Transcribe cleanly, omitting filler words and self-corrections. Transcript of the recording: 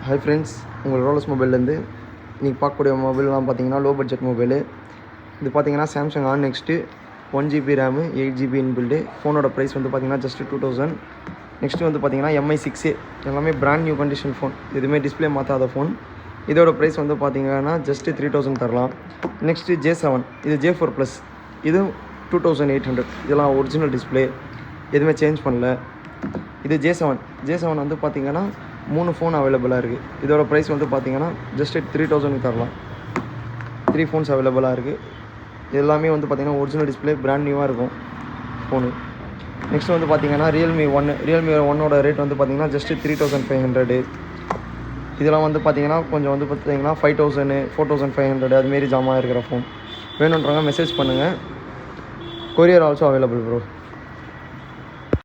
Hi friends, உங்கள் ரோலஸ் மொபைல்லேருந்து இன்றைக்கி பார்க்கக்கூடிய மொபைல்லாம் பார்த்தீங்கன்னா லோ பட்ஜெட் மொபைலு. இது பார்த்தீங்கன்னா Samsung on next 1GB RAM 8GB inbuilt. ஃபோனோட ப்ரைஸ் வந்து பார்த்தீங்கன்னா ஜஸ்ட்டு 2000. நெக்ஸ்ட்டு வந்து பார்த்தீங்கன்னா MI6A எல்லாமே பிராண்ட் நியூ கண்டிஷன் ஃபோன், எதுவுமே டிஸ்பிளே மாற்றாத ஃபோன். இதோட ப்ரைஸ் வந்து பார்த்தீங்கன்னா ஜஸ்ட்டு 3000 தரலாம். நெக்ஸ்ட்டு J7, இது J4+, இது 2800. இதெல்லாம் ஒரிஜினல் டிஸ்பிளே, எதுவுமே சேஞ்ச் பண்ணல. இது J7 வந்து பார்த்தீங்கன்னா 3 ஃபோன் அவைலபிளாக இருக்குது. இதோட ப்ரைஸ் வந்து பார்த்தீங்கன்னா ஜஸ்ட்டு 3000 தரலாம். 3 ஃபோன்ஸ் அவைலபிளாக இருக்குது. எல்லாமே வந்து பார்த்தீங்கன்னா ஒரிஜினல் டிஸ்பிளே, பிராண்ட் நியூவாக இருக்கும் ஃபோனு. நெக்ஸ்ட் வந்து பார்த்தீங்கன்னா ரியல்மி 1ஓட ரேட் வந்து பார்த்தீங்கன்னா ஜஸ்ட்டு 3500. இதெல்லாம் வந்து பார்த்தீங்கன்னா கொஞ்சம் வந்து பார்த்தீங்கன்னா 5000 4500 அதுமாரி ஜாமான் இருக்கிற ஃபோன். வேணுன்றவங்க மெசேஜ் பண்ணுங்கள். Courier also available bro.